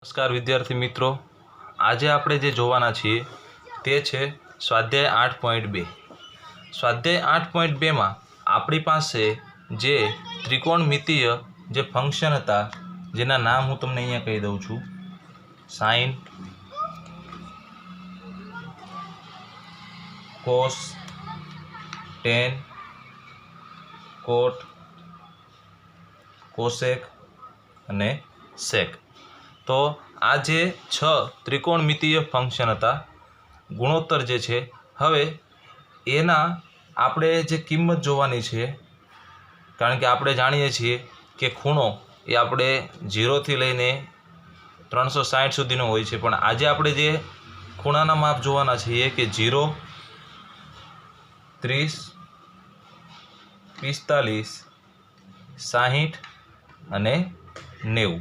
નમસ્કાર વિદ્યાર્થી મિત્રો, આજે આપણે જે જોવાના છીએ તે છે સ્વાધ્યાય 8.2. સ્વાધ્યાય 8.2માં આપણી પાસે જે ત્રિકોણમિતીય જે ફંક્શન હતા જેના નામ હું તમને અહીંયા કહી દઉં છું. સાઇન, કોસ, ટેન, કોટ, કોસેક અને સેક. તો આ જે 6 ત્રિકોણમિતીય ફંક્શન હતા, ગુણોત્તર જે છે, હવે એના આપણે જે કિંમત જોવાની છે, કારણ કે આપણે જાણીએ છીએ કે ખૂણો એ આપણે 0થી લઈને 360 સુધીનો હોય છે, પણ આજે આપણે જે ખૂણાના માપ જોવાના છીએ કે 0, 30, 45, 60 અને 90.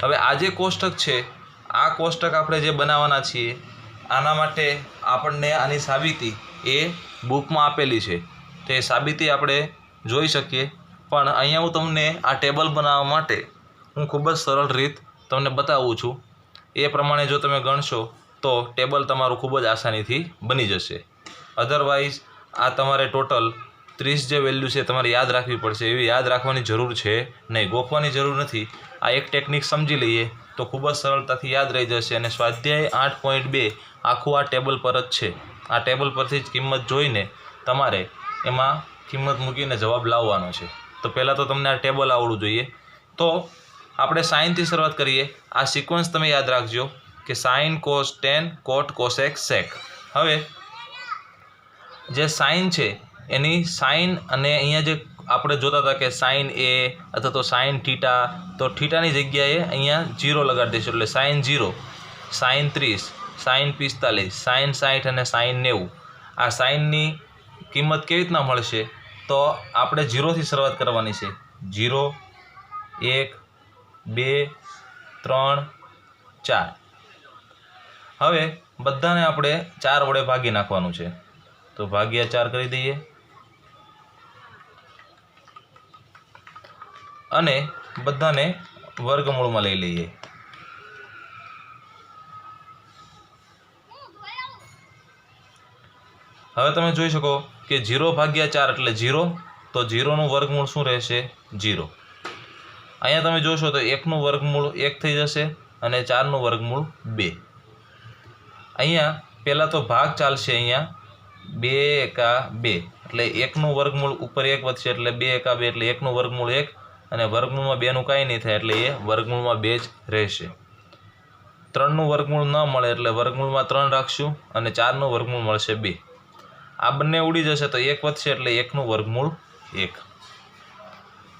હવે આ જે કોષ્ટક છે, આ કોષ્ટક આપણે જે બનાવવાના છીએ, આના માટે આપણને આની સાબિતી એ બુકમાં આપેલી છે, તો એ સાબિતી આપણે જોઈ શકીએ. પણ અહીંયા હું તમને આ ટેબલ બનાવવા માટે હું ખૂબ જ સરળ રીત તમને બતાવું છું. એ પ્રમાણે જો તમે ગણશો તો ટેબલ તમારું ખૂબ જ આસાનીથી બની જશે. અધરવાઇઝ આ તમારે ટોટલ 30 જે વેલ્યુ છે તમારે યાદ રાખવી પડશે. એવી યાદ રાખવાની જરૂર છે નહીં, ગોખવાની જરૂર નથી. આ એક ટેકનિક સમજી લઈએ તો ખૂબ જ સરળતાથી યાદ રહી જશે. અને સ્વાધ્યાય 8.2 આખું આ ટેબલ પર જ છે. આ ટેબલ પરથી જ કિંમત જોઈને તમારે એમાં કિંમત મૂકીને જવાબ લાવવાનો છે. તો પહેલાં તો તમને આ ટેબલ આવડવું જોઈએ. તો આપણે સાઇનથી શરૂઆત કરીએ. આ સિક્વન્સ તમે યાદ રાખજો કે સાઇન, કોસ, ટેન, કોટ, કોસેક, સેક. હવે જે સાઇન છે એની સાઇન, અને અહીંયા જે આપણે જોતા હતા કે સાઇન એ અથવા તો સાઇન થીટા, તો થીટાની જગ્યાએ અહીંયા 0 લગાડી દઈશું, એટલે સાઇન 0, સાઇન 30, સાઇન 45, સાઇન 60 અને સાઇન 90. આ સાઇનની કિંમત કેવી રીતના મળશે? તો આપણે 0થી શરૂઆત કરવાની છે. 0, 1, 2, 3, 4. હવે બધાને આપણે 4 વડે ભાગી નાખવાનું છે, તો ભાગ્યા 4 કરી દઈએ. અને બધાને વર્ગમૂળમાં લઈ લઈએ. હવે તમે જોઈ શકો કે 0 ભાગ્યા 4 એટલે 0, તો 0નું વર્ગમૂળ શું રહેશે? 0. અહીંયા તમે જોશો તો 1નું વર્ગમૂળ 1 થઈ જશે અને 4નું વર્ગમૂળ 2. અહીંયા પહેલાં તો ભાગ ચાલશે. અહીંયા 2 એકા 2 એટલે 1નું વર્ગમૂળ ઉપર 1 વધશે, એટલે 2 એકા 2 એટલે 1નું વર્ગમૂળ 1, અને વર્ગમૂળમાં 2નું કાંઈ નહીં થાય એટલે એ વર્ગમૂળમાં 2 જ રહેશે. 3નું વર્ગમૂળ ન મળે એટલે વર્ગમૂળમાં 3 રાખશું, અને 4નું વર્ગમૂળ મળશે 2. આ બંને ઉડી જશે તો 1 વધશે એટલે 1નું વર્ગમૂળ 1.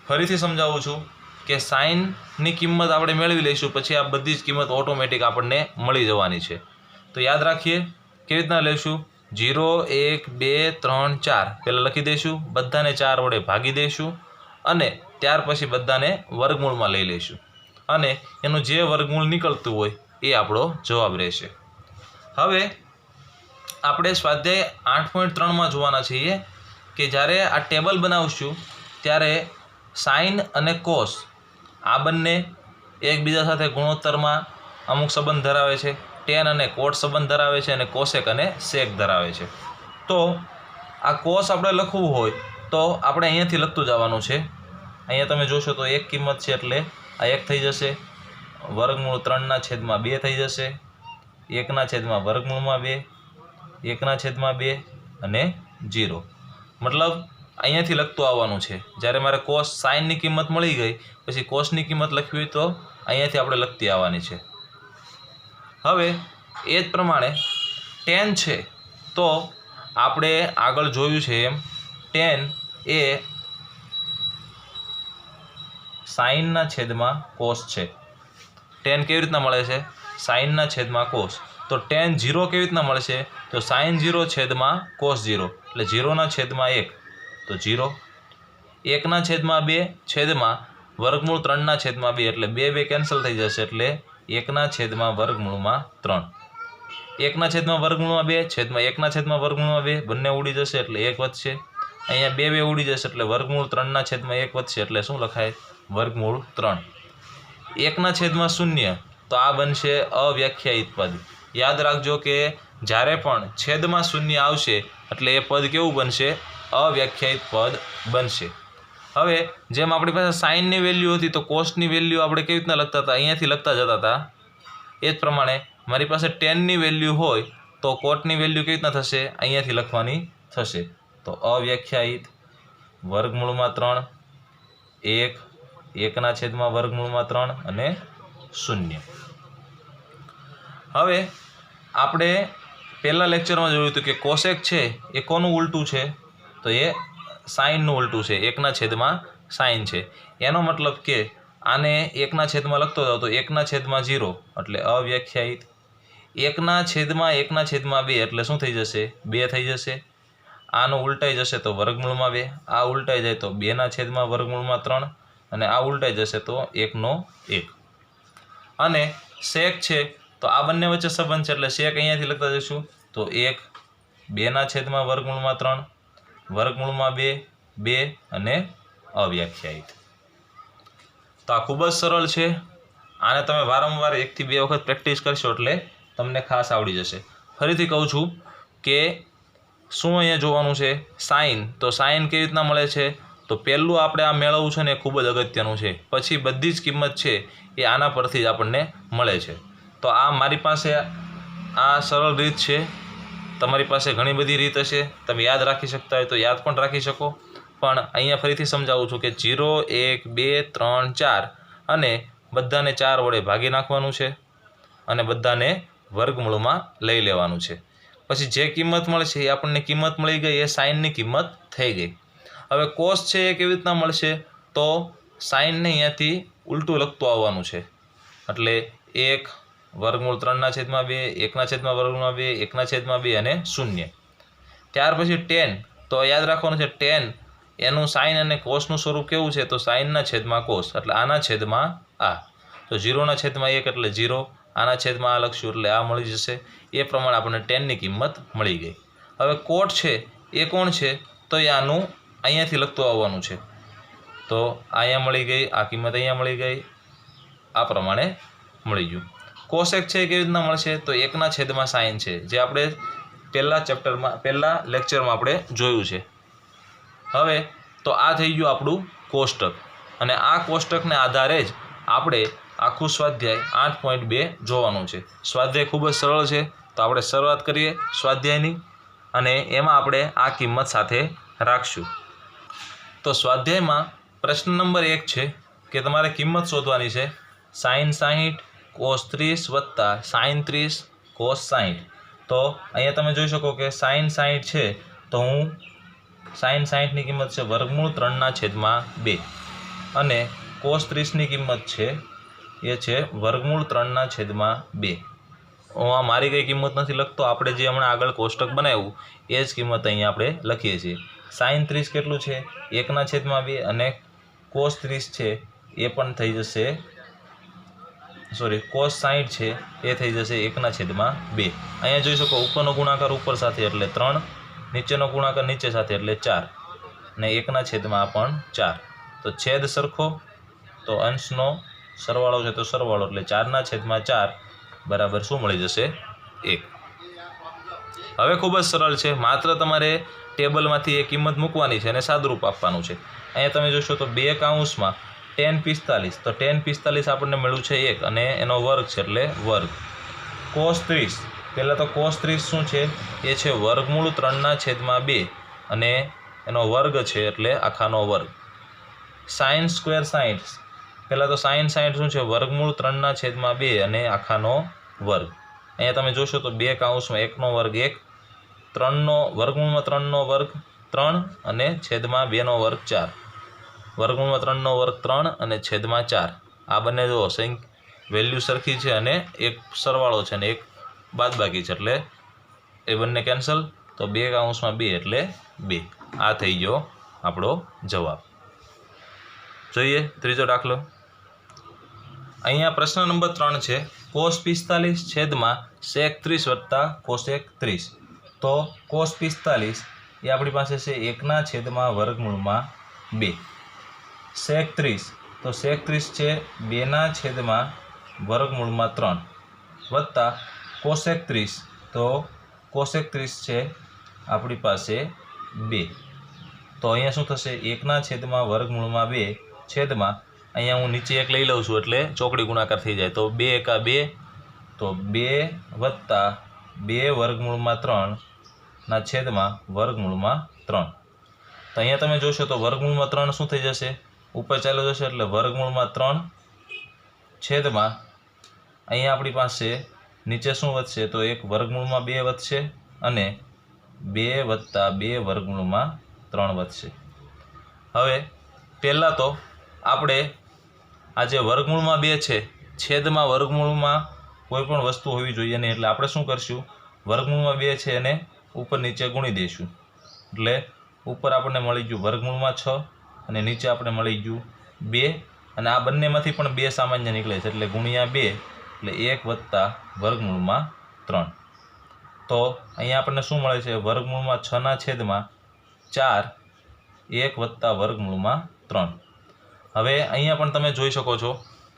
ફરીથી સમજાવું છું કે સાઇનની કિંમત આપણે મેળવી લઈશું, પછી આ બધી જ કિંમત ઓટોમેટિક આપણને મળી જવાની છે. તો યાદ રાખીએ કેવી રીતના લઈશું. 0, 1, 2, 3, 4 પહેલાં લખી દઈશું, બધાને 4 વડે ભાગી દઈશું, અને ત્યાર પછી બધાને વર્ગમૂળમાં લઈ લઈશું, અને એનું જે વર્ગમૂળ નીકળતું હોય એ આપણો જવાબ રહેશે. હવે આપણે સ્વાધ્યાય 8.3માં જોવાના છીએ કે જ્યારે આ ટેબલ બનાવશું ત્યારે સાઇન અને કોસ આ બંને એકબીજા સાથે ગુણોત્તરમાં અમુક સંબંધ ધરાવે છે. ટેન અને કોટ સંબંધ ધરાવે છે, અને કોસેક અને સેક ધરાવે છે. તો આ કોસ આપણે લખવું હોય તો આપણે અહીંયાથી લખતું જવાનું છે. અહીંયા તમે જોશો તો એક કિંમત છે એટલે આ 1 થઈ જશે, વર્ગમૂળ 3/2 થઈ જશે, 1/વર્ગમૂળમાં 2, 1/2 અને 0. મતલબ અહીંયાથી લખતું આવવાનું છે. જ્યારે મારે કોસ સાઇનની કિંમત મળી ગઈ, પછી કોસની કિંમત લખવી હોય તો અહીંયાથી આપણે લખતી આવવાની છે. હવે એ જ પ્રમાણે ટેન છે, તો આપણે આગળ જોયું છે એમ ટેન એ સાઇનના છેદમાં કોસ છે. ટેન કેવી રીતના મળે છે? સાઇનના છેદમાં કોસ. તો ટેન 0 કેવી રીતના મળશે? તો સાઇન 0 છેદમાં કોસ 0, એટલે 0ના છેદમાં 1, તો 0. 1/2 છેદમાં વર્ગમૂળ 3/2 એટલે 2 કેન્સલ થઈ જશે, એટલે 1/વર્ગમૂળમાં 3. 1/વર્ગમૂળમાં 2 છેદમાં 1/વર્ગમૂળમાં 2 બંને ઉડી જશે એટલે 1 વધશે. અહીંયા 2 ઉડી જશે એટલે વર્ગમૂળ 3/1 વધશે, એટલે શું લખાય? વર્ગમૂળ 3. 1/0 તો આ બનશે અવ્યાખ્યાયિત પદ। યાદ રાખજો કે જ્યારે પણ છેદમાં શૂન્ય આવશે એટલે એ પદ કેવું બનશે? અવ્યાખ્યાયિત પદ બનશે। હવે જેમ આપણી પાસે સાઇનની વેલ્યુ હતી તો કોસની વેલ્યુ આપણે કેવી રીતના લખતા હતા? અહીંયાથી લખતા જતા હતા। એ જ પ્રમાણે મારી પાસે ટેનની વેલ્યુ હોય તો કોટની વેલ્યુ કેવી રીતના થશે? અહીંયાથી લખવાની થશે। તો અવ્યાખ્યાયિત વર્ગમૂળમાં 3 1 1 છેદમાં વર્ગમૂળમાં 3 અને 0। હવે આપણે પહેલા લેક્ચરમાં જોયું હતું કે કોસેક છે એ કોનું ઉલટું છે? તો એ સાઇનનું ઉલટું છે। 1 છેદમાં સાઇન છે। એનો મતલબ કે આને 1 છેદમાં લખતો જાવ તો 1 છેદમાં 0 એટલે અવ્યાખ્યાયિત। 1 છેદમાં 1 છેદમાં 2 એટલે શું થઈ જશે? 2 થઈ જશે। આનું ઉલટાઈ જશે તો વર્ગમૂળમાં 2, આ ઉલટાઈ જાય તો 2 છેદમાં વર્ગમૂળમાં 3 અને આ ઉલટાઈ જશે તો 1/1। અને સેક છે તો આ બંને વચ્ચે સંબંધ છે એટલે સેક અહીંયાથી લખતા જઈશું તો 1 2 છેદમાં વર્ગમૂળમાં 3 વર્ગમૂળમાં 2 2 અને અવ્યાખ્યાયિત। તો આ ખૂબ જ સરળ છે। આને તમે વારંવાર 1 થી 2 વખત પ્રેક્ટિસ કરશો એટલે તમને ખાસ આવડી જશે। ફરીથી કહું છું કે શું અહીંયા જોવાનું છે? સાઇન। તો સાઇન કેવી રીતના મળે છે? તો પહેલું આપણે આ મેળવવું છે ને એ ખૂબ જ અગત્યનું છે। પછી બધી જ કિંમત છે એ આના પરથી જ આપણને મળે છે। તો આ મારી પાસે આ સરળ રીત છે। તમારી પાસે ઘણી બધી રીત હશે, તમે યાદ રાખી શકતા હોય તો યાદ પણ રાખી શકો। પણ અહીંયા ફરીથી સમજાવું છું કે 0 1 2 3 4 અને બધાને 4 વડે ભાગી નાખવાનું છે અને બધાને વર્ગમૂળમાં લઈ લેવાનું છે। પછી જે કિંમત મળશે એ આપણને કિંમત મળી ગઈ, એ સાઇનની કિંમત થઈ ગઈ। હવે કોસ છે એ કેવી રીતના મળશે? તો સાઇનને અહીંયાથી ઉલટું લખતું આવવાનું છે એટલે 1 વર્ગમૂળ 3 છેદમાં 2 1 છેદમાં વર્ગમૂળમાં 2 1 છેદમાં 2 અને 0। ત્યાર પછી ટેન। તો યાદ રાખવાનું છે ટેન એનું સાઇન અને કોસનું સ્વરૂપ કેવું છે? તો સાઇનના છેદમાં કોસ એટલે આના છેદમાં આ। તો 0 છેદમાં 1 એટલે 0, આના છેદમાં આ લખશું એટલે આ મળી જશે। એ પ્રમાણે આપણને ટેનની કિંમત મળી ગઈ। હવે કોટ છે એ કોણ છે? તો એ આનું અહીંયાથી લખતું આવવાનું છે તો અહીંયા મળી ગઈ, આ કિંમત અહીંયા મળી ગઈ, આ પ્રમાણે મળી ગયું। કોસેક છે એ કેવી રીતના મળશે? તો 1 છેદમાં સાઇન છે, જે આપણે પહેલા લેક્ચરમાં આપણે જોયું છે। હવે તો આ થઈ ગયું આપણું કોષ્ટક અને આ કોષ્ટકને આધારે જ આપણે આખું સ્વાધ્યાય 8.2 જોવાનું છે। સ્વાધ્યાય ખૂબ જ સરળ છે, તો આપણે શરૂઆત કરીએ સ્વાધ્યાયની અને એમાં આપણે આ કિંમત સાથે રાખશું। તો સ્વાધ્યાયમાં પ્રશ્ન નંબર 1 છે કે તમારે કિંમત શોધવાની છે sin 60 cos 30 વત્તા sin 30 cos 60। તો અહીંયા તમે જોઈ શકો કે sin 60 છે તો હું sin 60ની કિંમત છે વર્ગમૂળ 3/2 અને cos 30ની કિંમત છે એ છે વર્ગમૂળ 3/2। હું આ મારી કંઈ કિંમત નથી લખતો, આપણે જે હમણાં આગળ કોષ્ટક બનાવ્યું એ જ કિંમત અહીંયા આપણે લખીએ છીએ। sin 30 કેટલું છે? 1/2 અને cos 30 છે એ પણ થઈ જશે, cos 60 છે એ થઈ જશે 1/2। અહીંયા જોઈ શકો ઉપરનો ગુણાકાર ઉપર સાથે એટલે 3, નીચેનો ગુણાકાર નીચે સાથે એટલે 4 ને 1/2 પણ 4। તો છેદ સરખો તો અંશનો સરવાળો છે તો સરવાળો એટલે 4/4 બરાબર શું મળી જશે? 1। હવે ખૂબ જ સરળ છે, માત્ર તમારે ટેબલમાંથી એ કિંમત મૂકવાની છે અને સાદુરૂપ આપવાનું છે। અહીંયા તમે જોશો તો 2 કૌંસમાં tan 45, તો tan 45 આપણને મળ્યું છે 1 અને એનો વર્ગ છે એટલે વર્ગ। cos 30, પહેલાં તો cos 30 શું છે? એ છે વર્ગમૂળ 3/2 અને એનો વર્ગ છે એટલે આખાનો વર્ગ। sin સ્ક્વેર 60, પહેલાં તો sin 60 શું છે? વર્ગમૂળ 3/2 અને આખાનો વર્ગ। અહીંયા તમે જોશો તો 2 કૌંસમાં 1નો વર્ગ 1, 3નો વર્ગમૂળમાં 3નો વર્ગ 3 અને છેદમાં 2નો વર્ગ 4, વર્ગમૂળમાં 3નો વર્ગ 3 અને છેદમાં 4। આ બંને જો વેલ્યુ સરખી છે અને એક સરવાળો છે અને એક બાદબાકી છે એટલે એ બંને કેન્સલ, તો 2 કૌંસમાં 2 એટલે 2। આ થઈ ગયો આપણો જવાબ। જોઈએ ત્રીજો દાખલો। અહીંયા પ્રશ્ન નંબર 3 છે cos 45 છેદમાં sec 30 વત્તા cosec 30। તો cos 45 એ આપણી પાસે છે 1/2 sec 30, તો sec 30 છે 2/2 વર્ગમૂળમાં 3 વત્તા કોસેક 30, તો કોસેક 30 છે આપણી પાસે 2. તો અહીંયા શું થશે? 1/2 વર્ગમૂળમાં 2 છેદમાં અહીંયા હું નીચે 1 લઈ લઉં છું એટલે ચોકડી ગુણાકાર થઈ જાય. તો 2 એકા 2, તો 2 વત્તા 2 વર્ગમૂળમાં 3 ના છેદમાં વર્ગમૂળમાં 3. તો અહીંયા તમે જોશો તો વર્ગમૂળમાં 3 શું થઈ જશે? ઉપર ચાલ્યો જશે એટલે વર્ગમૂળમાં 3 છેદમાં અહીંયા આપણી પાસે નીચે શું વધશે? તો 1 વર્ગમૂળમાં 2 વધશે અને 2 વત્તા 2 વર્ગમૂળમાં 3 વધશે. હવે પહેલાં તો આપણે આ જે વર્ગમૂળમાં 2 છે છેદમાં વર્ગમૂળમાં કોઈ પણ વસ્તુ હોવી જોઈએ નહીં, એટલે આપણે શું કરશું? વર્ગમૂળમાં 2 છે એને ઉપર નીચે ગુણી દઈશું. એટલે ઉપર આપણને મળી ગયું વર્ગમૂળમાં 6 અને નીચે આપણે મળી ગયું 2, અને આ બંનેમાંથી પણ 2 સામાન્ય નીકળે છે એટલે ગુણ્યા 2 એટલે 1 વત્તા વર્ગમૂળમાં 3. તો અહીંયા આપણને શું મળે છે? વર્ગમૂળમાં 6 છેદમાં 4, 1 વત્તા વર્ગમૂળમાં 3. હવે અહીંયા પણ તમે જોઈ શકો છો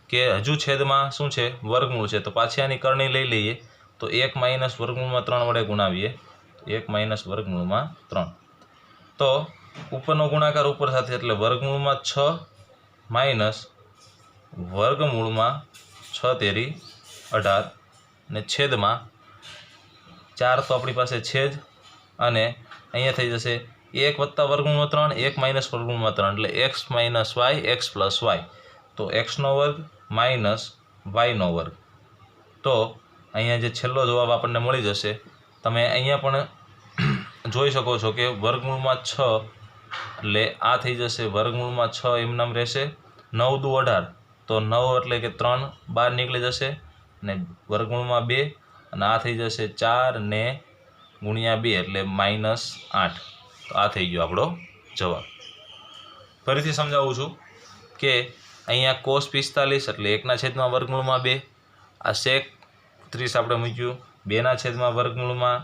કે હજુ છેદમાં શું છે? વર્ગમૂળ છે. તો પાછી આની કરણી લઈ લઈએ. તો 1 માઇનસ વર્ગમૂળમાં 3 વડે ગુણાવીએ. 1 માઇનસ વર્ગમૂળમાં 3. તો ઉપરનો ગુણાકાર ઉપર સાથે એટલે વર્ગમૂળમાં 6 માઇનસ વર્ગમૂળમાં 6 તેરી 18 અને છેદમાં 4 તો આપણી પાસે છે જ, અને અહીંયા થઈ જશે 1 વત્તા વર્ગમૂળમાં 3, 1 માઇનસ વર્ગમૂળમાં 3 એટલે X minus Y, X plus Y. તો એક્સનો વર્ગ માઇનસ વાયનો વર્ગ. તો અહીંયા જે છેલ્લો જવાબ આપણને મળી જશે. તમે અહીંયા પણ જોઈ શકો છો કે વર્ગમૂળમાં 6 એટલે આ થઈ જશે વર્ગમૂળમાં 6 એમનામ રહેશે. 9 દુ 18, તો 9 એટલે કે 3 બહાર નીકળી જશે અને વર્ગમૂળમાં 2 અને આ થઈ જશે 4 ને ગુણ્યા 2 એટલે -8. તો આ થઈ ગયો આપણો જવાબ. ફરીથી સમજાવું છું કે અહીંયા cos 45 એટલે 1/2 વર્ગમૂળમાં 2, આ sec 30 આપણે મૂક્યું 2/2 વર્ગમૂળમાં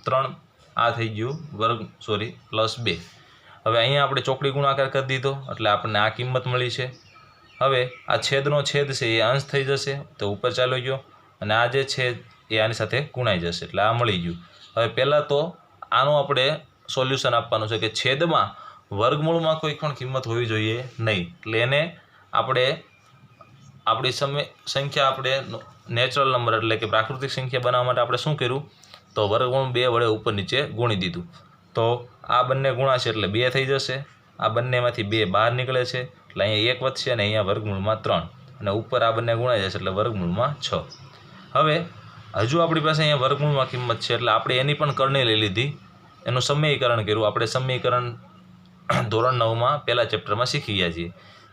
3, આ થઈ ગયું +2. હવે અહીંયા આપણે ચોકડી ગુણાકાર કરી દીધો એટલે આપણને આ કિંમત મળી છે. હવે આ છેદનો છેદ છે એ અંશ થઈ જશે તો ઉપર ચાલ્યો ગયો, અને આ જે છે એ આની સાથે ગુણાઈ જશે એટલે આ મળી ગયું. હવે પહેલાં તો આનું આપણે સોલ્યુશન આપવાનું છે કે છેદમાં વર્ગમૂળમાં કોઈ પણ કિંમત હોવી જોઈએ નહીં, એટલે એને આપણે આપણી સંખ્યા આપણે નેચરલ નંબર એટલે કે પ્રાકૃતિક સંખ્યા બનાવવા માટે આપણે શું કર્યું? તો વર્ગમૂળ 2 વડે ઉપર નીચે ગુણી દીધું. તો આ બંને ગુણાશે એટલે 2 થઈ જશે. આ બંનેમાંથી 2 બહાર નીકળે છે એટલે અહીંયા 1 વધશે અને અહીંયા વર્ગમૂળમાં 3, અને ઉપર આ બંને ગુણાઈ જશે એટલે વર્ગમૂળમાં 6. હવે હજુ આપણી પાસે અહીંયા વર્ગમૂળમાં કિંમત છે એટલે આપણે એની પણ કરણી લઈ લીધી, એનું સમીકરણ કર્યું. આપણે સમીકરણ ધોરણ 9માં પહેલા ચેપ્ટરમાં શીખી ગયા છીએ.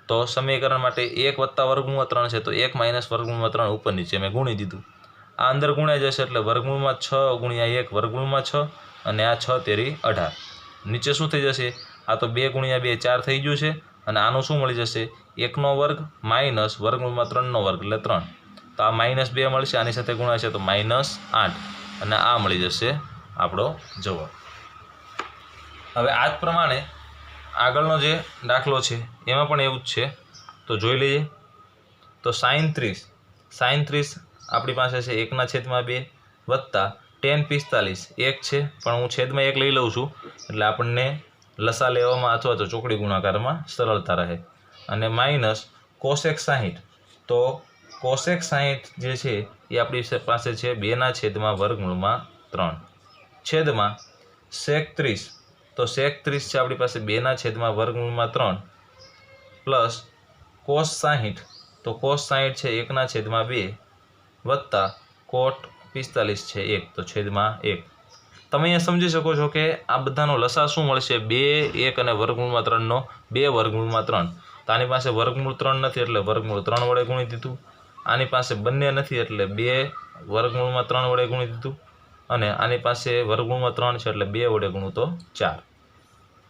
તો સમીકરણ માટે 1 વત્તા વર્ગમૂળમાં 3 છે તો 1 માઇનસ વર્ગમૂળમાં 3 ઉપર નીચે મેં ગુણી દીધું. આ અંદર ગુણાઈ જશે એટલે વર્ગમૂળમાં 6 ગુણ્યા 1 વર્ગમૂળમાં 6 અને આ 6 તેરી 18. નીચે શું થઈ જશે? આ તો 2 ગુણ્યા 2 4 થઈ ગયું છે, અને આનું શું મળી જશે? 1નો વર્ગ માઇનસ વર્ગમૂળમાં 3નો વર્ગ એટલે 3. તો આ -2 મળશે, આની સાથે ગુણાશે તો -8, અને આ મળી જશે આપણો જવાબ. હવે આ જ પ્રમાણે આગળનો જે દાખલો છે એમાં પણ એવું જ છે. તો જોઈ લઈએ. તો sin 30 આપણી પાસે છે 1/2 વત્તા tan 45 1 છે, પણ હું છેદમાં 1 લઈ લઉં છું એટલે આપણને લસા લેવામાં અથવા તો ચોકડી ગુણાકારમાં સરળતા રહે, અને માઇનસ cosec 60. તો cosec 60 જે છે એ આપણી પાસે છે 2/2 વર્ગમૂળમાં 3 છેદમાં sec 30. તો sec 30 છે આપણી પાસે 2/2 વર્ગમૂળમાં 3 પ્લસ cos 60. તો cos 60 છે 1/2 વત્તા cot 45 છે 1, તો છેદમાં 1. તમે અહીંયા સમજી શકો છો કે આ બધાનો લસા શું મળશે? 2, 1 અને વર્ગમૂળમાં 3નો 2 વર્ગમૂળમાં 3. તો આની પાસે વર્ગમૂળ 3 નથી એટલે વર્ગમૂળ 3 વડે ગુણી દીધું. આની પાસે બંને નથી એટલે 2 વર્ગમૂળમાં 3 વડે ગુણી દીધું, અને આની પાસે વર્ગમૂળમાં 3 છે એટલે 2 વડે ગુણું તો 4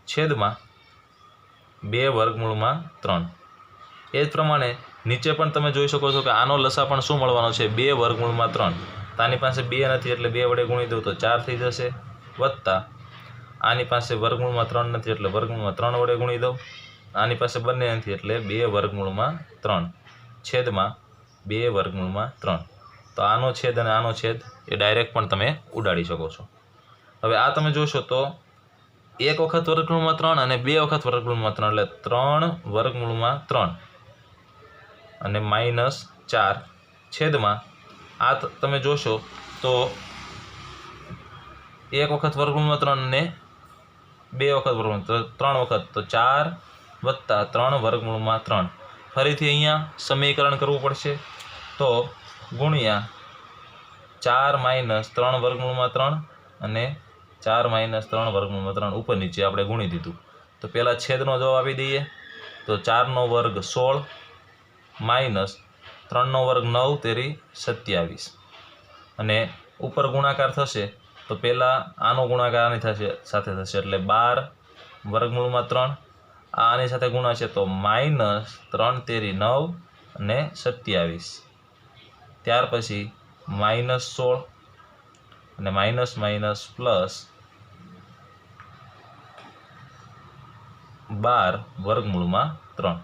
છેદમાં 2 વર્ગમૂળમાં 3. એ જ પ્રમાણે નીચે પણ તમે જોઈ શકો છો કે આનો લસા પણ શું મળવાનો છે? 2 વર્ગમૂળમાં 3. તો આની પાસે 2 નથી એટલે 2 વડે ગુણી દઉં તો 4 થઈ જશે, વત્તા આની પાસે વર્ગમૂળમાં 3 નથી એટલે વર્ગમૂળમાં 3 વડે ગુણી દઉં. આની પાસે બંને નથી એટલે 2 વર્ગમૂળમાં 3 છેદમાં 2 વર્ગમૂળમાં 3. તો આનો છેદ અને આનો છેદ એ ડાયરેક્ટ પણ તમે ઉડાડી શકો છો. હવે આ તમે જોશો તો 1 વખત વર્ગમૂળમાં 3 અને 2 વખત વર્ગમૂળમાં 3 એટલે 3 વર્ગમૂળમાં 3 અને -4 છેદમાં આ તમે જોશો તો 1 વખત વર્ગમૂળમાં 3 અને 2 વખત વર્ગમૂળમાં 3 વખત તો 4 વત્તા 3 વર્ગમૂળમાં 3. ફરીથી અહીંયા સમીકરણ કરવું પડશે તો ગુણ્યા 4 - 3 વર્ગમૂળમાં 3 અને 4 - 3 વર્ગમૂળમાં 3 ઉપર નીચે આપણે ગુણી દીધું. તો પહેલાં છેદનો જવાબ આપી દઈએ તો 4નો વર્ગ 16 માઇનસ 3નો વર્ગ 9 તેરી 27 અને ઉપર ગુણાકાર થશે તો પહેલાં આનો ગુણાકાર આની સાથે થશે એટલે 12 વર્ગમૂળમાં 3 આની સાથે ગુણાશે તો -3 તેરી 9 અને 27. ત્યાર પછી -16 અને માઇનસ પ્લસ 12 વર્ગમૂળમાં 3.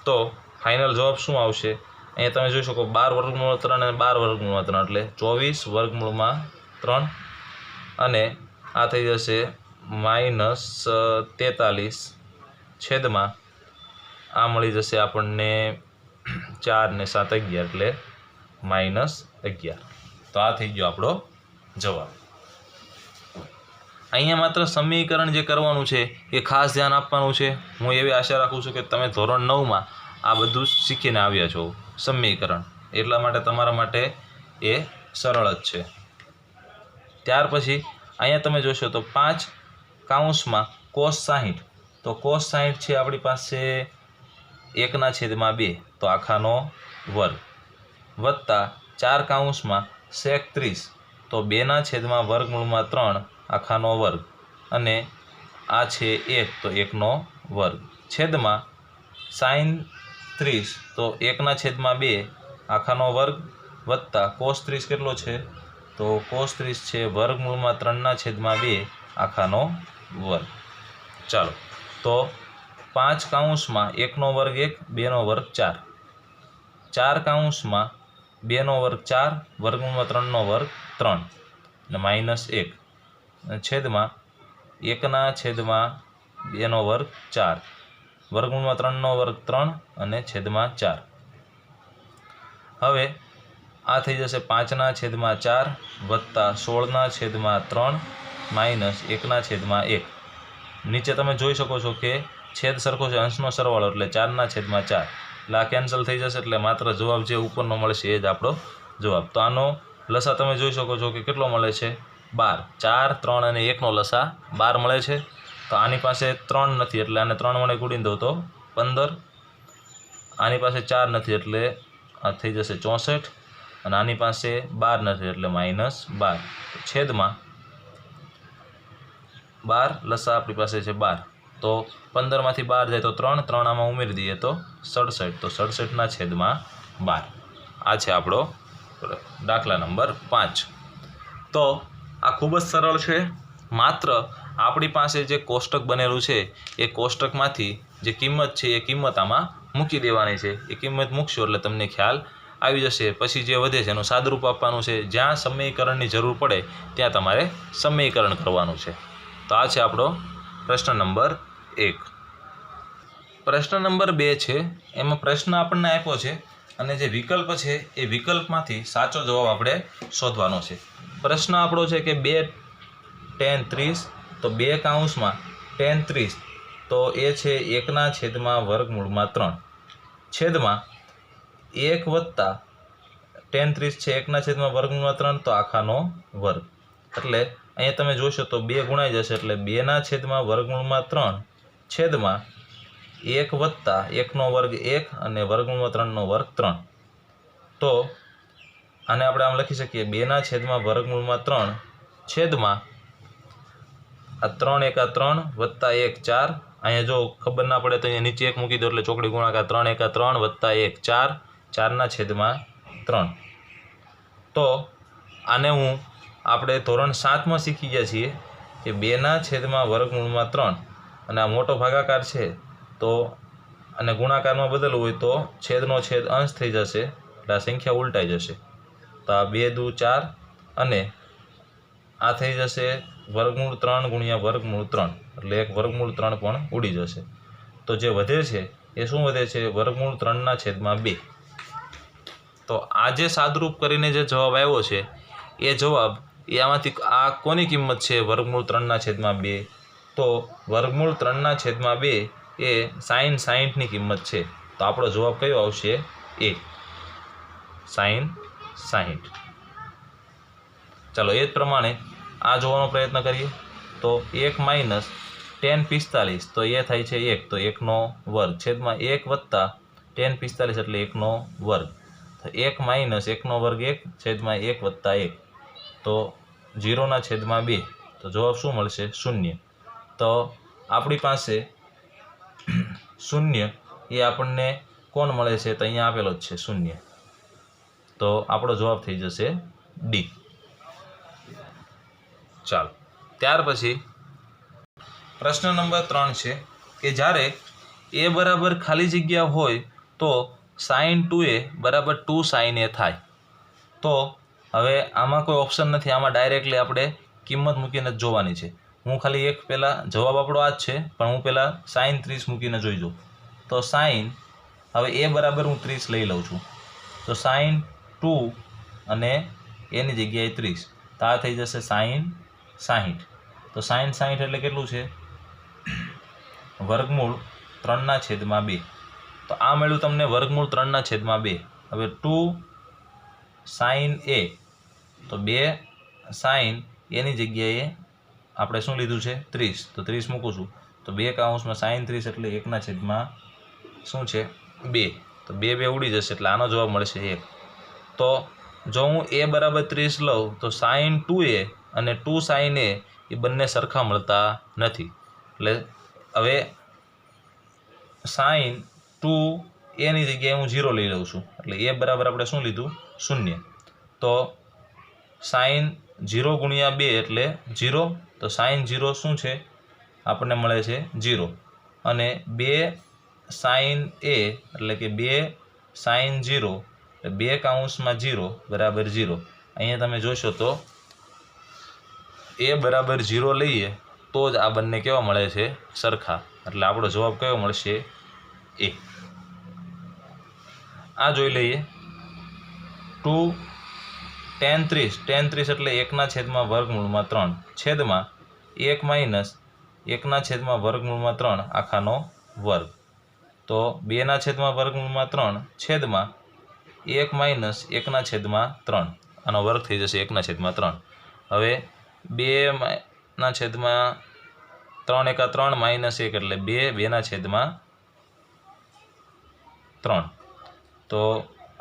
તો ફાઇનલ જવાબ શું આવશે? અહીંયા તમે જોઈ શકો 12 વર્ગમૂળમાં 3 અને 12 વર્ગમૂળમાં 3 એટલે 24 વર્ગમૂળમાં 3 અને આ થઈ જશે -43 છેદમાં આ મળી જશે આપણને 4 ને 7 11 એટલે -11. તો આ થઈ ગયો આપણો જવાબ. અહીંયા માત્ર સમીકરણ જે કરવાનું છે એ ખાસ ધ્યાન આપવાનું છે. હું એવી આશા રાખું છું કે તમે ધોરણ 9માં આ બધું શીખીને આવ્યા છો સમીકરણ, એટલા માટે તમારા માટે એ સરળ જ છે. ત્યાર પછી અહીંયા તમે જોશો તો 5 કૌંસમાં cos 60 તો cos 60 છે આપણી પાસે 1/2 તો આખાનો વર્ગ વત્તા 4 કૌંસમાં sec 30 તો 2/3 આખાનો વર્ગ અને આ છે 1 તો 1નો વર્ગ છેદમાં sin 30 તો 1/2 આખાનો વર્ગ વત્તા cos 30 કેટલો છે તો cos 30 છે વર્ગમૂળમાં 3/2 આખાનો વર્ગ. ચાલો તો 5 કૌંસમાં 1નો વર્ગ 1 2નો વર્ગ 4 4 કૌંસમાં 2નો વર્ગ 4 વર્ગમૂળમાં 3નો વર્ગ 3 અને -1 છેદમાં 1/2નો વર્ગ 4 વર્ગમૂળમાં 3નો વર્ગ 3 અને છેદમાં 4. હવે આ થઈ જશે 5/4 વત્તા 16/3 -1/1. નીચે તમે જોઈ શકો છો કે છેદ સરખો છે, અંશનો સરવાળો એટલે 4/4 એટલે આ કેન્સલ થઈ જશે એટલે માત્ર જવાબ જે ઉપરનો મળશે એ જ આપણો જવાબ. તો આનો લસા તમે જોઈ શકો છો કે કેટલો મળે છે 12. 4 3 અને 1નો લસા 12 મળે છે. તો આની પાસે 3 નથી એટલે આને 3 વડે ગુણી દઉં તો 15. આની પાસે 4 નથી એટલે આ થઈ જશે 64 અને આની પાસે 12 નથી એટલે -12 છેદમાં 12 લસા આપણી પાસે છે 12 તો 15માંથી 12 જાય તો 3 3 આમાં ઉમેરી દઈએ તો 67 તો 67/12. આ છે આપણો દાખલા નંબર 5. તો આ ખૂબ જ સરળ છે. માત્ર આપણી પાસે જે કોષ્ટક બનેલું છે એ કોષ્ટકમાંથી જે કિંમત છે એ કિંમત આમાં મૂકી દેવાની છે. એ કિંમત મૂકશો એટલે તમને ખ્યાલ આવી જશે. પછી જે વધે છે એનું સાદુરૂપ આપવાનું છે. જ્યાં સમીકરણની જરૂર પડે ત્યાં તમારે સમીકરણ કરવાનું છે. તો આ છે આપણો પ્રશ્ન નંબર 1. પ્રશ્ન નંબર 2 છે. એમાં પ્રશ્ન આપણને આપ્યો છે અને જે વિકલ્પ છે એ વિકલ્પમાંથી સાચો જવાબ આપણે શોધવાનો છે. પ્રશ્ન આપણો છે કે 2 tan 30 તો 2 કૌંસમાં tan 30 તો એ છે 1/3 છેદમાં 1 વત્તા tan 30 છે 1/3 તો આખાનો વર્ગ. એટલે અહીંયા તમે જોશો તો 2 ગુણાઈ જશે એટલે 2/3 છેદમાં 1 વત્તા 1નો વર્ગ 1 અને વર્ગમૂળમાં 3નો વર્ગ 3. તો આને આપણે આમ લખી શકીએ 2/3 છેદમાં આ 3 × 3 વત્તા 1 4. અહીંયા જો ખબર ના પડે તો અહીંયા નીચે 1 મૂકી દો એટલે ચોકડી ગુણાકાર 3 × 3 વત્તા 1 4 4/3. તો આને આપણે ધોરણ 7માં શીખી ગયા છીએ કે 2/3 અને આ મોટો ભાગાકાર છે તો અને ગુણાકારમાં બદલવું હોય તો છેદનો છેદ અંશ થઈ જશે, એટલે આ સંખ્યા ઉલટાઈ જશે. તો આ 2 દુ 4 અને આ થઈ જશે વર્ગમૂળ 3 ગુણ્યા વર્ગમૂળ 3, એટલે એક વર્ગમૂળ 3 પણ ઉડી જશે. તો જે વધે છે એ શું વધે છે? વર્ગમૂળ 3/2. તો આ જે સાદરૂપ કરીને જે જવાબ આવ્યો છે એ જવાબ એ આમાંથી આ કોની કિંમત છે? વર્ગમૂળ 3/2. તો વર્ગમૂળ 3/2 એ sin 60ની કિંમત છે. તો આપણો જવાબ કયો આવશે? એ, sin 60. ચાલો એ જ પ્રમાણે આ જોવાનો પ્રયત્ન કરીએ. તો 1 માઇનસ tan 45, તો એ થાય છે 1, તો 1નો વર્ગ છેદમાં 1 વત્તા tan 45 એટલે 1નો વર્ગ. તો 1 માઇનસ 1નો વર્ગ 1 છેદમાં 1 વત્તા 1, તો 0/2. તો જવાબ શું મળશે? 0. તો આપણી પાસે 0 એ આપણને કોણ મળે છે? તો અહીંયા આપેલો જ છે 0. તો આપણો જવાબ થઈ જશે ડી. ચાલો ત્યાર પછી પ્રશ્ન નંબર 3 છે કે જ્યારે એ બરાબર ખાલી જગ્યા હોય તો sin 2a બરાબર 2 sin a થાય. તો હવે આમાં કોઈ ઓપ્શન નથી, આમાં ડાયરેક્ટલી આપણે કિંમત મૂકીને જ જોવાની છે. હું ખાલી એક પહેલાં જવાબ આપણો આ જ છે, પણ હું પહેલાં sin 30 મૂકીને જોઈ જાઉં. તો sin, હવે એ બરાબર હું 30 લઈ લઉં છું. તો sin 2 અને એની જગ્યાએ 30, તો આ થઈ જશે sin 60. તો sin 60 એટલે કેટલું છે? વર્ગમૂળ 3/2. તો આ મળ્યું તમને વર્ગમૂળ 3/2. હવે 2 sin a, તો 2 sin એની જગ્યાએ આપણે શું લીધું છે? 30. તો 30 મૂકું છું. તો 2 કૌંસમાં sin 30 એટલે 1/2 શું છે? 2. તો 2 ઉડી જશે, એટલે આનો જવાબ મળશે 1. તો જો હું a બરાબર 30 લઉં તો sin 2a અને 2 sin a એ બંને સરખા મળતા નથી. એટલે હવે sin 2a ની જગ્યાએ હું 0 લઈ લઉં છું, એટલે a બરાબર આપણે શું લીધું? 0. તો sin 0 ગુણ્યા 2 એટલે 0. તો sin 0 શું છે? આપણને મળે છે 0. અને 2 sin a એટલે કે 2 sin 0 એટલે 2 કૌંસમાં 0 બરાબર 0. અહીંયા તમે જોશો તો a બરાબર 0 લઈએ તો જ આ બંને કેવા મળે છે? સરખા. એટલે આપણો જવાબ કયો મળશે? એ. આ જોઈ લઈએ. 2 tan 30 એટલે 1/3 છેદમાં 1 માઇનસ 1/3 આખાનો વર્ગ. તો 2/3 છેદમાં 1 માઇનસ 1/3, આનો વર્ગ થઈ જશે 1/3. હવે 2/3 એકા 3 માઇનસ 1 એટલે 2/3. તો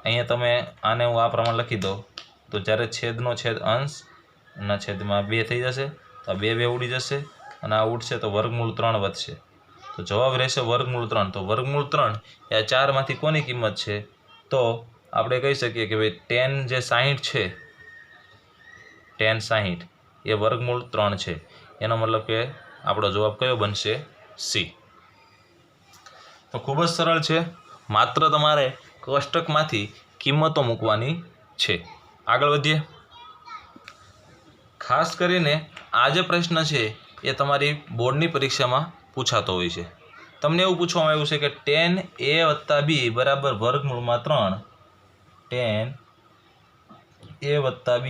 અહીંયા તમે આને હું આ પ્રમાણે લખી દઉં તો જ્યારે છેદનો છેદ અંશના છેદમાં 2 થઈ જશે, તો 2 ઉડી જશે અને આ ઉડશે તો વર્ગમૂળ 3 વધશે. તો જવાબ રહેશે વર્ગમૂળ 3. તો વર્ગમૂળ 3 એ આ 4માંથી કોની કિંમત છે? તો આપણે કહી શકીએ કે ભાઈ tan જે 60 છે, tan 60 એ વર્ગમૂળ 3 છે. એનો મતલબ કે આપણો જવાબ કયો બનશે? સી. તો ખૂબ જ સરળ છે, માત્ર તમારે કોષ્ટકમાંથી કિંમતો મૂકવાની છે. આગળ વધીએ. ખાસ કરીને આ જે પ્રશ્ન છે એ તમારી બોર્ડની પરીક્ષામાં પૂછાતો હોય છે. તમને એવું પૂછવામાં આવ્યું છે કે tan a વત્તા b બરાબર વર્ગમૂળમાં 3, tan a વત્તા b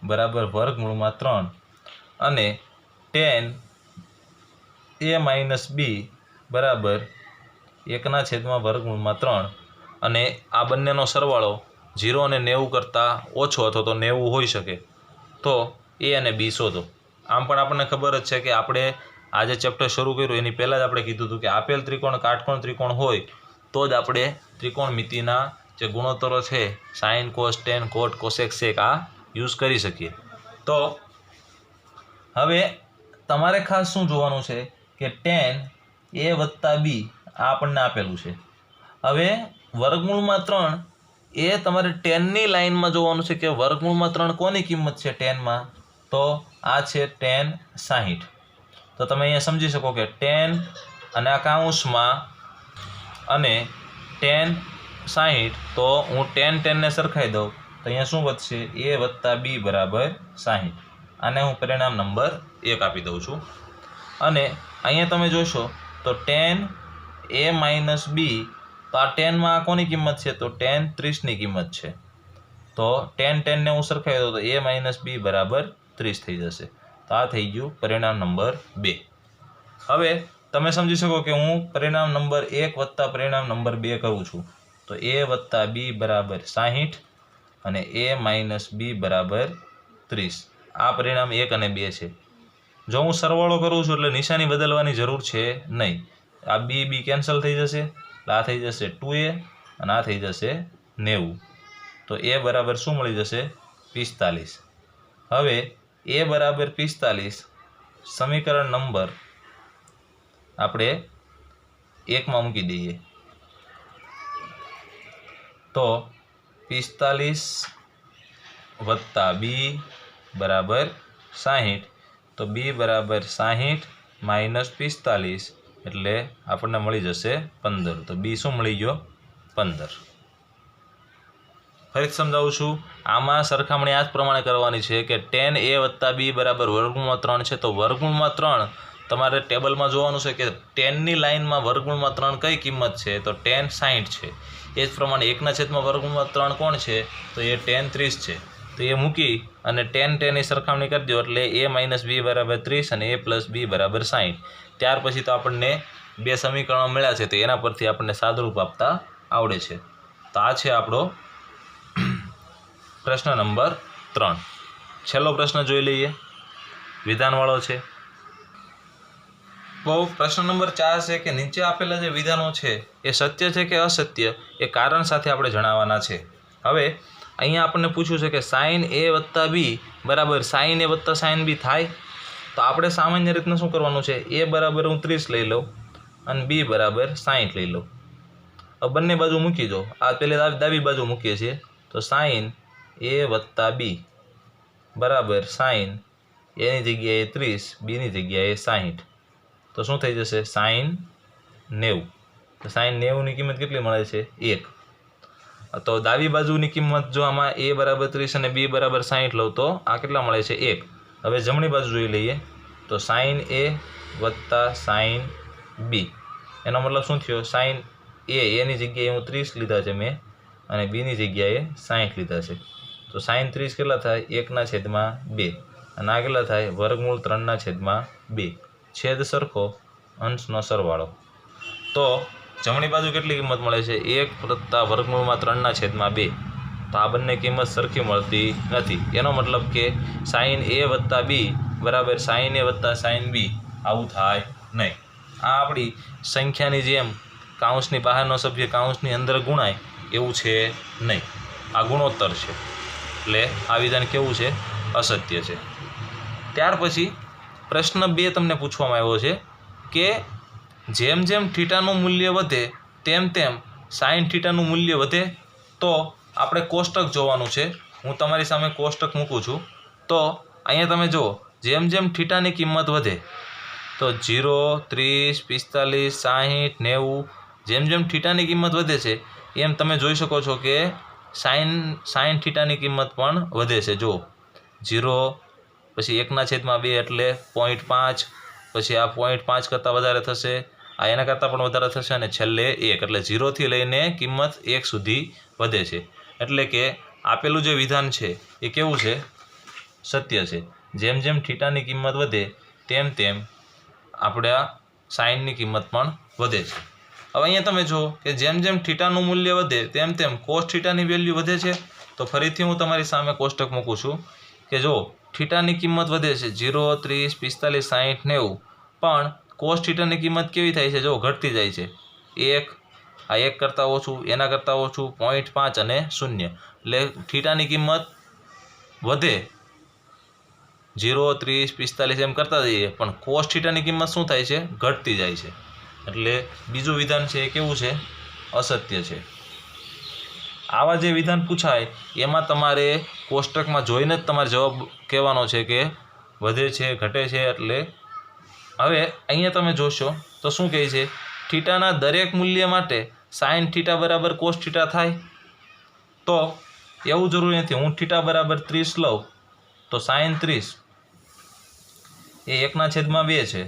બરાબર વર્ગમૂળમાં 3 અને tan a માઇનસ b બરાબર 1/3 અને આ બંનેનો સરવાળો 0 અને 90 કરતાં ઓછો અથવા તો 90 હોઈ શકે. તો a અને b શોધો. આમ પણ આપણને ખબર જ છે કે આપણે આ જે ચેપ્ટર શરૂ કર્યું એની પહેલાં જ આપણે કીધું હતું કે આપેલ ત્રિકોણ કાટકોણ ત્રિકોણ હોય તો જ આપણે ત્રિકોણમિતિના જે ગુણોત્તરો છે સાઇન કોસ ટેન કોટ કોસેક સેક આ યુઝ કરી શકીએ. તો હવે તમારે ખાસ શું જોવાનું છે કે tan a વત્તા b આ આપણને આપેલું છે. હવે વર્ગમૂળમાં 3 એ તમારે ટેનની લાઇનમાં જોવાનું છે કે વર્ગમૂળમાં 3 કોની કિંમત છે ટેનમાં? તો આ છે tan 60. તો તમે અહીંયા સમજી શકો કે tan અને આ કૌંસમાં અને ટેન 60, તો હું ટેનને સરખાઈ દઉં તો અહીંયા શું વધશે? એ વત્તા બી બરાબર 60. આને હું પરિણામ નંબર 1 આપી દઉં છું. અને અહીંયા તમે જોશો તો ટેન એ માઇનસ બી, તો આ ટેનમાં કોની કિંમત છે? તો ટેન 30ની કિંમત છે. તો ટેનને હું સરખાવી દઉં તો એ માઇનસ બી બરાબર 30 થઈ જશે. તો આ થઈ ગયું પરિણામ નંબર 2. હવે તમે સમજી શકો કે હું પરિણામ નંબર 1 વત્તા પરિણામ નંબર 2 કરું છું. તો એ વત્તા બી બરાબર 60 અને એ માઇનસ બી બરાબર 30. આ પરિણામ 1 અને 2 છે. જો હું સરવાળો કરું છું એટલે નિશાની બદલવાની જરૂર છે નહીં. આ બી કેન્સલ થઈ જશે, આ થઈ જશે 2a અને આ થઈ જશે 90. તો એ બરાબર શું મળી જશે? 45. હવે એ બરાબર 45 સમીકરણ નંબર આપણે 1માં મૂકી દઈએ. તો 45 વત્તા બી બરાબર 60. તો બી બરાબર 60 માઇનસ 45 એટલે આપણને મળી જશે 15. તો બી શું મળી ગયો? 15. ફરી સમજાવું છું. આમાં સરખામણી આ જ પ્રમાણે કરવાની છે કે ટેન એ વત્તા બી બરાબર વર્ગમૂળમાં 3 છે. તો વર્ગમૂળમાં 3 તમારે ટેબલમાં જોવાનું છે કે ટેનની લાઇનમાં વર્ગમૂળમાં 3 કઈ કિંમત છે? તો ટેન 60 છે. એ જ પ્રમાણે 1/3 વર્ગમૂળમાં 3 કોણ છે? તો એ ટેન 30 છે. તો એ મૂકી અને ટેનની સરખામણી કરી દો એટલે એ માઇનસ બી બરાબર 30 અને એ પ્લસ બી બરાબર 60. ત્યાર પછી તો આપણને 2 સમીકરણો મળ્યા છે, તો એના પરથી આપણને સાદુરૂપ આપતા આવડે છે. તો આ છે આપણો પ્રશ્ન નંબર 3. છેલ્લો પ્રશ્ન જોઈ લઈએ, વિધાનવાળો છે. બહુ પ્રશ્ન નંબર 4 છે કે નીચે આપેલા જે વિધાનો છે એ સત્ય છે કે અસત્ય એ કારણ સાથે આપણે જણાવવાના છે. હવે અહીંયા આપણને પૂછ્યું છે કે સાઇન એ વત્તા બી બરાબર સાઇન એ વત્તા સાઇન બી થાય. તો આપણે સામાન્ય રીતના શું કરવાનું છે? એ બરાબર હું 30 લઈ લઉં અને બી બરાબર 60 લઈ લઉં. હવે બંને બાજુ મૂકી દો. આ પહેલે ડાબી બાજુ મૂકીએ છીએ. તો સાઇન એ વત્તા બી બરાબર સાઇન એની જગ્યાએ 30, બીની જગ્યાએ 60. તો શું થઈ જશે? સાઇન 90. તો સાઇન 90ની કિંમત કેટલી મળે છે? 1. તો ડાબી બાજુની કિંમત જો આમાં એ બરાબર 30 અને બી બરાબર 60 લઉં તો આ કેટલા મળે છે? 1. હવે જમણી બાજુ જોઈ લઈએ. તો સાઇન એ વત્તા સાઇન બી એનો મતલબ શું થયો? સાઇન એની જગ્યાએ હું 30 લીધા છે મેં અને બીની જગ્યાએ 60 લીધા છે. તો સાઇન 30 કેટલા થાય? 1/2 અને આ કેટલા થાય? વર્ગમૂળ 3/2. છેદ સરખો, અંશનો સરવાળો. તો જમણી બાજુ કેટલી કિંમત મળે છે? 1 વત્તા વર્ગમૂળમાં 3/2. તો આ બંને કિંમત સરખી મળતી નથી. એનો મતલબ કે સાઇન એ વત્તા બી બરાબર સાઇન એ વત્તા સાઇન બી આવું થાય નહીં. આ આપણી સંખ્યાની જેમ કાઉન્સની બહારનો સભ્ય કાઉન્સની અંદર ગુણાય એવું છે નહીં. આ ગુણોત્તર છે એટલે આ વિધાન કેવું છે? અસત્ય છે. ત્યાર પછી પ્રશ્ન 2 તમને પૂછવામાં આવ્યો છે કે જેમ જેમ થીટાનું મૂલ્ય વધે તેમ તેમ સાઇન થીટાનું મૂલ્ય વધે. તો આપણે કોષ્ટક જોવાનું છે. હું તમારી સામે કોષ્ટક મૂકું છું. તો અહીંયા તમે જુઓ, જેમ જેમ થીટાની કિંમત વધે તો 0, 30, 45, 60, 90 જેમ જેમ થીટાની કિંમત વધે છે એમ તમે જોઈ શકો છો કે સાઇન થીટાની કિંમત પણ વધે છે. જો 0 પછી 1/2 એટલે 0.5, પછી આ 0.5 કરતાં વધારે થશે, આ એના કરતાં પણ વધારે થશે અને છેલ્લે 1 એટલે 0થી લઈને કિંમત 1 સુધી વધે છે. એટલે કે આપેલું જે વિધાન છે એ કેવું છે? સત્ય છે. જેમ જેમ થીટાની કિંમત વધે તેમ તેમ આપણા સાઇનની કિંમત પણ વધે છે. હવે અહીંયા તમે જુઓ કે જેમ જેમ થીટાનું મૂલ્ય વધે તેમ તેમ કોસ થીટાની વેલ્યુ વધે છે. તો ફરીથી હું તમારી સામે કોષ્ટક મૂકું છું કે જો થીટાની કિંમત વધે છે 0, 30, 45, 60, 90 પણ કોસ થીટાની કિંમત કેવી થાય છે? જો ઘટતી જાય છે. 1, આ 1 કરતાં ઓછું, એના કરતાં ઓછું, 0.5 અને 0. એટલે થીટાની કિંમત વધે 0, 30, 45 એમ કરતા જઈએ પણ કોસ થીટાની કિંમત શું થાય છે? ઘટતી જાય છે. એટલે બીજું વિધાન છે એ કેવું છે? અસત્ય છે. આવા જે વિધાન પૂછાય એમાં તમારે કોષ્ટકમાં જોઈને જ તમારે જવાબ કહેવાનો છે કે વધે છે, ઘટે છે. એટલે હવે અહીંયા તમે જોશો તો શું કહે છે? થીટાના દરેક મૂલ્ય માટે સાઇન થીટા બરાબર કોસ થીટા થાય? તો એવું જરૂરી નથી હું થીટા બરાબર 30 લઉં તો સાઇન 30 એ 1/2 છે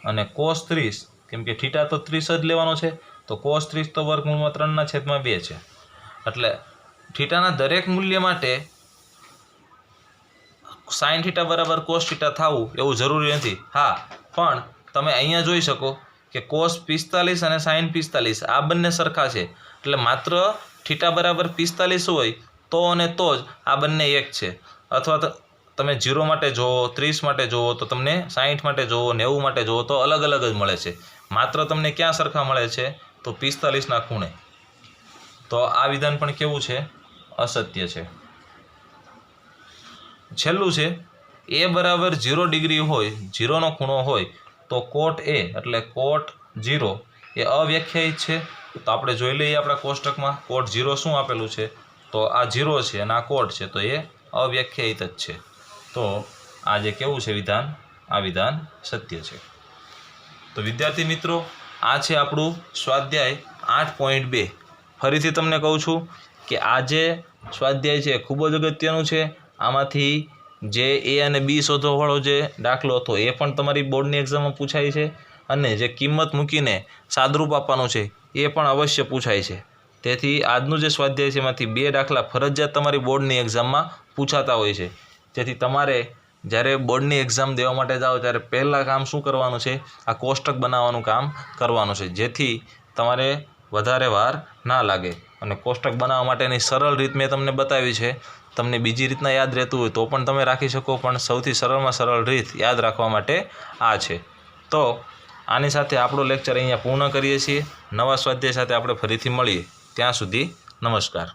અને કોસ 30 કેમ કે થીટા તો 30 જ લેવાનો છે તો કોસ 30 તો વર્ગમૂળમાં 3/2 છે. એટલે થીટાના દરેક મૂલ્ય માટે સાઇન થીટા બરાબર કોસ થીટા થવું એવું જરૂરી નથી. હા, પણ તમે અહીંયા જોઈ શકો કે કોસ 45 અને સાઇન 45 આ બંને સરખા છે. એટલે માત્ર થીટા બરાબર 45 હોય તો અને તો જ આ બંને એક છે. અથવા તો તમે 0 માટે જોવો, 30 માટે જોવો તો તમને 60 માટે જોવો, 90 માટે જોવો તો અલગ અલગ જ મળે છે. માત્ર તમને ક્યાં સરખા મળે છે? તો 45ના ખૂણે. તો આ વિધાન પણ કેવું છે? અસત્ય છે. છેલ્લું છે એ બરાબર 0 ડિગ્રી હોય, 0નો ખૂણો હોય તો કોટ એ એટલે કોટ 0 એ અવ્યાખ્યાયિત છે. તો આપણે જોઈ લઈએ આપણા કોષ્ટકમાં કોટ 0 શું આપેલું છે. તો આ 0 છે અને આ કોટ છે તો એ અવ્યાખ્યાયિત જ છે. તો આ જે કેવું છે વિધાન, આ વિધાન સત્ય છે. તો વિદ્યાર્થી મિત્રો, આ છે આપણું સ્વાધ્યાય 8.2. ફરીથી તમને કહું છું કે આ જે સ્વાધ્યાય છે ખૂબ જ અગત્યનું છે. આમાંથી જે એ અને બી શોધવાવાળો જે દાખલો હતો એ પણ તમારી બોર્ડની એક્ઝામમાં પૂછાય છે અને જે કિંમત મૂકીને સાદરૂપ આપવાનું છે એ પણ અવશ્ય પૂછાય છે. તેથી આજનું જે સ્વાધ્યાય છે એમાંથી 2 દાખલા ફરજિયાત તમારી બોર્ડની એક્ઝામમાં પૂછાતા હોય છે. જેથી તમારે જ્યારે બોર્ડની એક્ઝામ દેવા માટે જાઓ ત્યારે પહેલાં કામ શું કરવાનું છે? આ કોષ્ટક બનાવવાનું કામ કરવાનું છે, જેથી તમારે વધારે વાર ના લાગે. અને કોષ્ટક બનાવવા માટેની સરળ રીત મેં તમને બતાવી છે. તમને બીજી રીતના યાદ રહેતું હોય તો પણ તમે રાખી શકો, પણ સૌથી સરળમાં સરળ રીત યાદ રાખવા માટે આ છે. તો આની સાથે આપણો લેક્ચર અહીંયા પૂર્ણ કરીએ છીએ. નવા સ્વાધ્યાય સાથે આપણે ફરીથી મળીએ. ત્યાં સુધી નમસ્કાર.